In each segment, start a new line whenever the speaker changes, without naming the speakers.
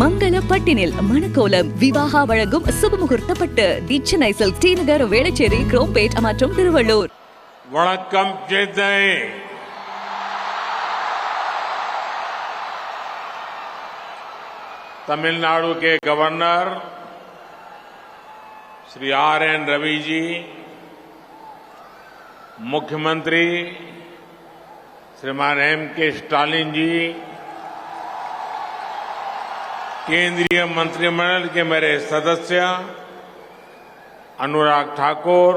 மங்களப்பட்டினில் மணக்கோலம் விவாகா வழங்கும் சுபமுகூர்த்தப்பட்டு தி Chennai silk D நகர் வேளச்சேரி குரோம்பேட் மற்றும் திருவள்ளூர்.
வணக்கம் சென்னை. तमिलनाडु के गवर्नर श्री आर.एन. रवि जी, मुख्यमंत्री श्रीमान M.K. स्टालिन जी, केंद्रीय मंत्रिमंडल के मेरे सदस्य अनुराग ठाकुर,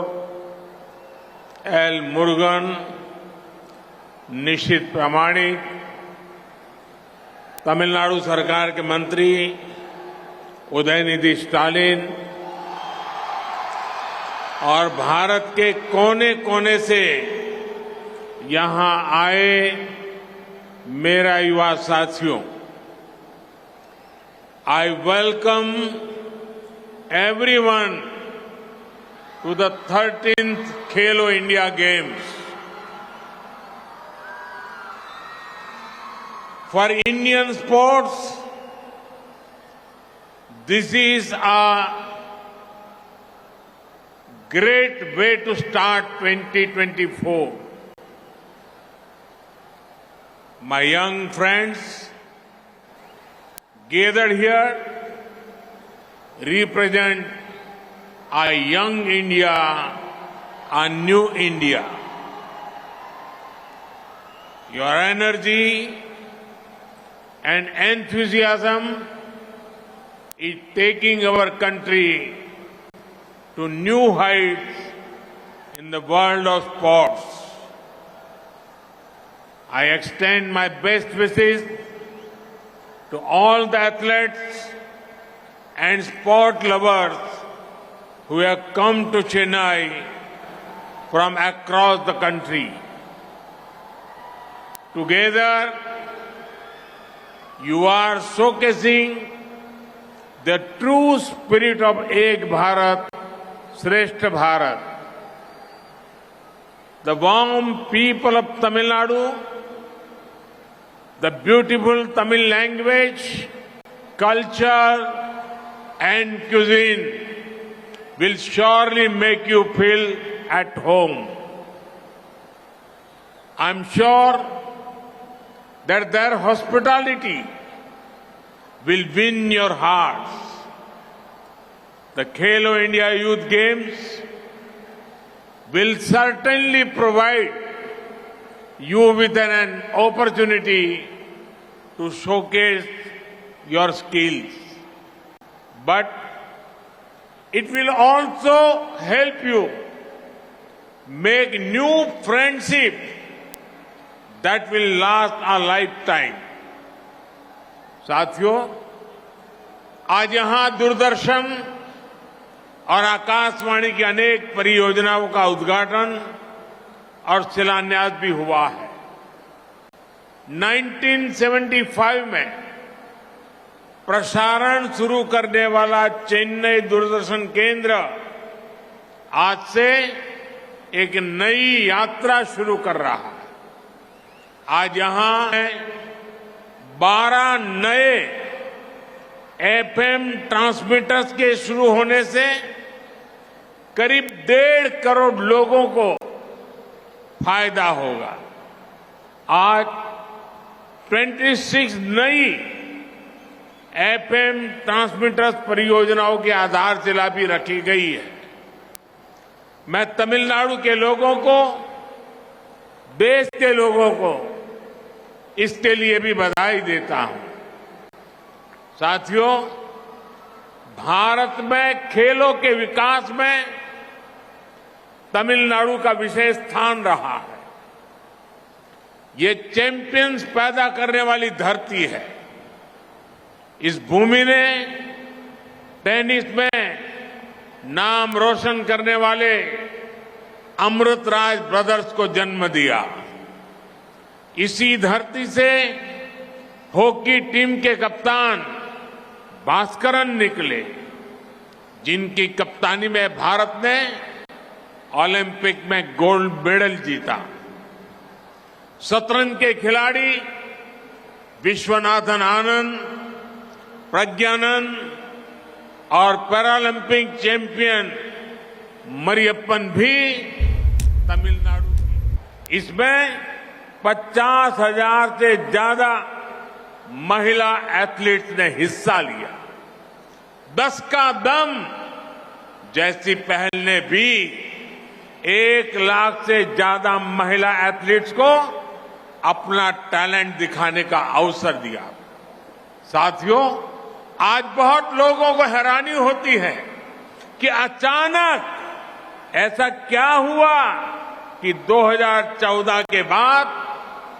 एल मुरुगन, निशित प्रामाणिक, तमिलनाडु सरकार के मंत्री उदयनिधि स्टालिन और भारत के कोने कोने से यहां आए मेरा युवा साथियों, I welcome everyone to the 13th Khelo India Games. For Indian sports, this is a great way to start 2024. My young friends gathered here represent a young India, a new India. Your energy and enthusiasm is taking our country to new heights in the world of sports. I extend my best wishes to all the athletes and sport lovers who have come to Chennai from across the country. Together, you are showcasing the true spirit of Ek Bharat, Shrestha Bharat. The warm people of Tamil Nadu, the beautiful Tamil language, culture and cuisine will surely make you feel at home. I'm sure that their hospitality will win your hearts. The Khelo India Youth Games will certainly provide you with an opportunity to showcase your skills. But it will also help you make new friendships that will last a lifetime. साथियों, आज यहां दूरदर्शन और आकाशवाणी की अनेक परियोजनाओं का उद्घाटन और शिलान्यास भी हुआ है। 1975 में प्रसारण शुरू करने वाला चेन्नई दूरदर्शन केंद्र आज से एक नई यात्रा शुरू कर रहा है। आज यहां 12 नए FM ट्रांसमीटर्स के शुरू होने से करीब 1.5 करोड़ लोगों को फायदा होगा। आज 26 नई FM ट्रांसमीटर्स परियोजनाओं की आधारशिला भी रखी गई है। मैं तमिलनाडु के लोगों को, देश के लोगों को इसके लिए भी बधाई देता हूं। साथियों, भारत में खेलों के विकास में तमिलनाडु का विशेष स्थान रहा है। ये चैंपियंस पैदा करने वाली धरती है। इस भूमि ने टेनिस में नाम रोशन करने वाले अमृतराज ब्रदर्स को जन्म दिया। इसी धरती से हॉकी टीम के कप्तान भास्करन निकले, जिनकी कप्तानी में भारत ने ओलंपिक में गोल्ड मेडल जीता। शतरंज के खिलाड़ी विश्वनाथन आनंद प्रज्ञानंद और पैरालंपिक चैंपियन मरियप्पन भी तमिलनाडु की। इसमें 50,000 से ज्यादा महिला एथलीट्स ने हिस्सा लिया। 10 का दम जैसी पहल ने भी 1 लाख से ज्यादा महिला एथलीट्स को अपना टैलेंट दिखाने का अवसर दिया। साथियों, आज बहुत लोगों को हैरानी होती है कि अचानक ऐसा क्या हुआ कि 2014 के बाद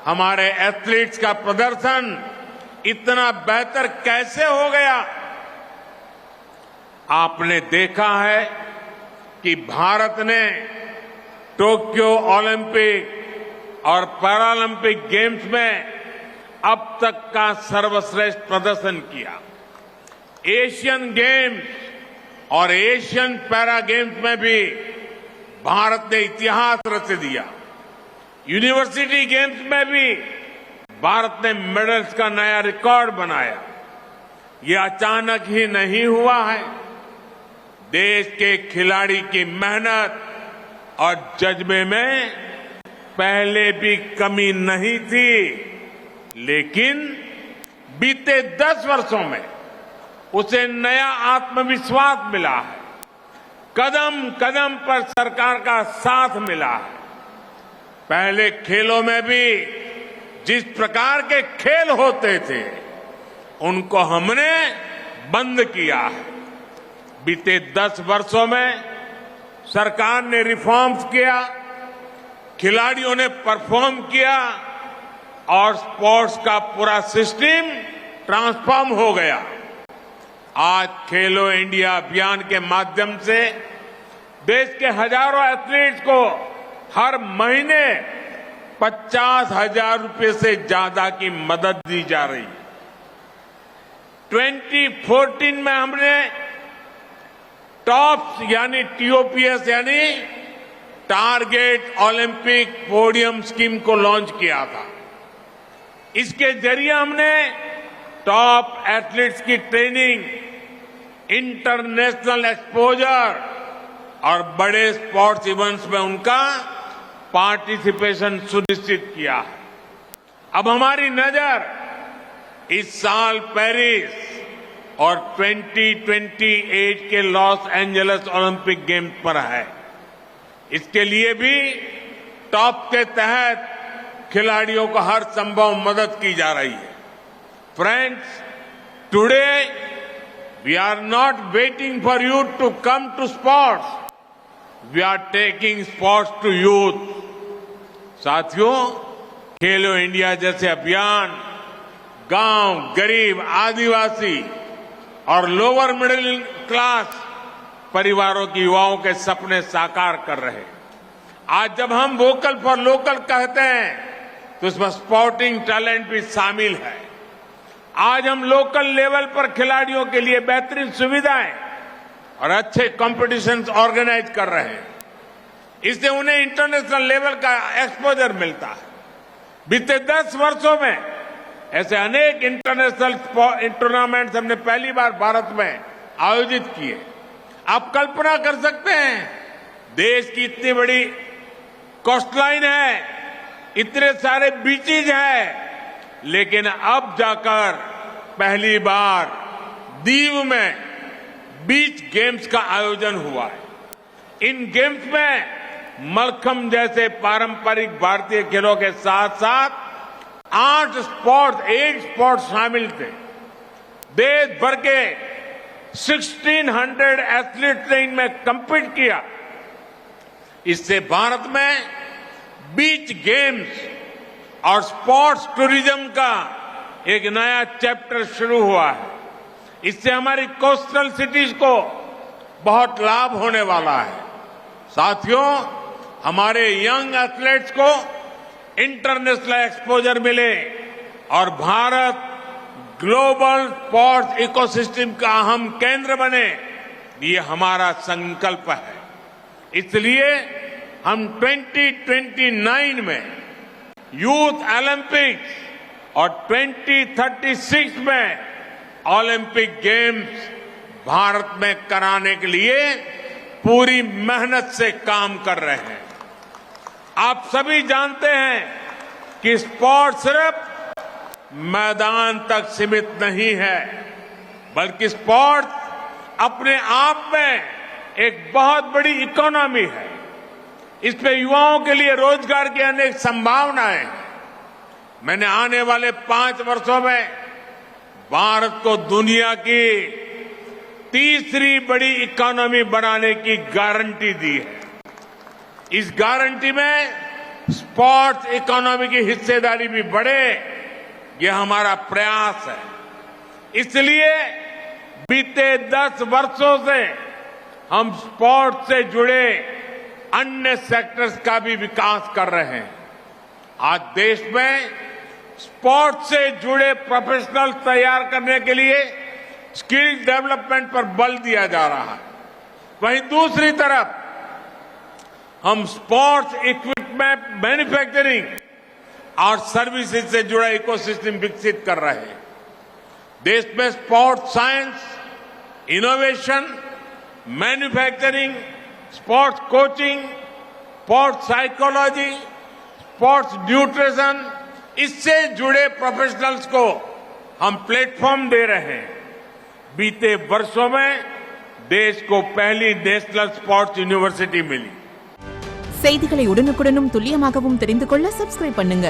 हमारे एथलीट्स का प्रदर्शन इतना बेहतर कैसे हो गया। आपने देखा है कि भारत ने टोक्यो ओलंपिक और पैरालंपिक गेम्स में अब तक का सर्वश्रेष्ठ प्रदर्शन किया। एशियन गेम्स और एशियन पैरा गेम्स में भी भारत ने इतिहास रच दिया। यूनिवर्सिटी गेम्स में भी भारत ने मेडल्स का नया रिकॉर्ड बनाया। ये अचानक ही नहीं हुआ है। देश के खिलाड़ी की मेहनत और जज्बे में पहले भी कमी नहीं थी, लेकिन बीते 10 वर्षों में उसे नया आत्मविश्वास मिला है। कदम कदम पर सरकार का साथ मिला है। पहले खेलों में भी जिस प्रकार के खेल होते थे उनको हमने बंद किया है। बीते 10 वर्षों में सरकार ने रिफॉर्म्स किया, खिलाड़ियों ने परफॉर्म किया और स्पोर्ट्स का पूरा सिस्टम ट्रांसफॉर्म हो गया। आज खेलो इंडिया अभियान के माध्यम से देश के हजारों एथलीट्स को हर महीने 50,000 रुपए से ज्यादा की मदद दी जा रही है। 2014 में हमने टॉप्स यानी TOPS यानी टारगेट ओलंपिक पोडियम स्कीम को लॉन्च किया था। इसके जरिए हमने टॉप एथलीट्स की ट्रेनिंग, इंटरनेशनल एक्सपोजर और बड़े स्पोर्ट्स इवेंट्स में उनका पार्टिसिपेशन सुनिश्चित किया है। अब हमारी नजर इस साल पेरिस और 2028 के लॉस एंजलिस ओलंपिक गेम्स पर है। इसके लिए भी टॉप के तहत खिलाड़ियों को हर संभव मदद की जा रही है। Friends, today we are not waiting for you to come to sports, we are taking sports to youth. साथियों, खेलो इंडिया जैसे अभियान गांव, गरीब, आदिवासी और लोअर मिडिल क्लास परिवारों के युवाओं के सपने साकार कर रहे हैं। आज जब हम वोकल फॉर लोकल कहते हैं तो इसमें स्पोर्टिंग टैलेंट भी शामिल है। आज हम लोकल लेवल पर खिलाड़ियों के लिए बेहतरीन सुविधाएं और अच्छे कॉम्पिटिशन्स ऑर्गेनाइज कर रहे हैं। इससे उन्हें इंटरनेशनल लेवल का एक्सपोजर मिलता है। बीते 10 वर्षों में ऐसे अनेक इंटरनेशनल टूर्नामेंट्स हमने पहली बार भारत में आयोजित किए। आप कल्पना कर सकते हैं, देश की इतनी बड़ी कोस्टलाइन है, इतने सारे बीचेज हैं, लेकिन अब जाकर पहली बार दीव में बीच गेम्स का आयोजन हुआ है। इन गेम्स में मलखंब जैसे पारंपरिक भारतीय खेलों के साथ साथ 8 स्पोर्ट्स शामिल थे। देश भर के 1600 एथलीट्स ने इनमें कम्पीट किया। इससे भारत में बीच गेम्स और स्पोर्ट्स टूरिज्म का एक नया चैप्टर शुरू हुआ है। इससे हमारी कोस्टल सिटीज को बहुत लाभ होने वाला है। साथियों, हमारे यंग एथलीट्स को इंटरनेशनल एक्सपोजर मिले और भारत ग्लोबल स्पोर्ट्स इकोसिस्टम का अहम केंद्र बने, ये हमारा संकल्प है। इसलिए हम 2029 में यूथ ओलंपिक्स और 2036 में ओलंपिक गेम्स भारत में कराने के लिए पूरी मेहनत से काम कर रहे हैं। आप सभी जानते हैं कि स्पोर्ट सिर्फ मैदान तक सीमित नहीं है, बल्कि स्पोर्ट अपने आप में एक बहुत बड़ी इकोनॉमी है। इसमें युवाओं के लिए रोजगार की अनेक संभावनाएं हैं। मैंने आने वाले 5 वर्षों में भारत को दुनिया की तीसरी बड़ी इकोनॉमी बनाने की गारंटी दी है। इस गारंटी में स्पोर्ट्स इकोनॉमी की हिस्सेदारी भी बढ़े, यह हमारा प्रयास है। इसलिए बीते 10 वर्षों से हम स्पोर्ट्स से जुड़े अन्य सेक्टर्स का भी विकास कर रहे हैं। आज देश में स्पोर्ट्स से जुड़े प्रोफेशनल तैयार करने के लिए स्किल डेवलपमेंट पर बल दिया जा रहा है। वहीं दूसरी तरफ हम स्पोर्ट्स इक्विपमेंट मैन्युफैक्चरिंग और सर्विसेज से जुड़ा इकोसिस्टम विकसित कर रहे हैं। देश में sports science, innovation, manufacturing, sports coaching, sports psychology, sports nutrition, इससे जुड़े प्रोफेशनल्स को हम प्लेटफॉर्म दे रहे हैं। बीते वर्षों में देश को पहली नेशनल स्पोर्ट्स यूनिवर्सिटी मिली।
செய்திகளை உடனுக்குடனும் துல்லியமாகவும் தெரிந்து கொள்ள சப்ஸ்கிரைப் பண்ணுங்க।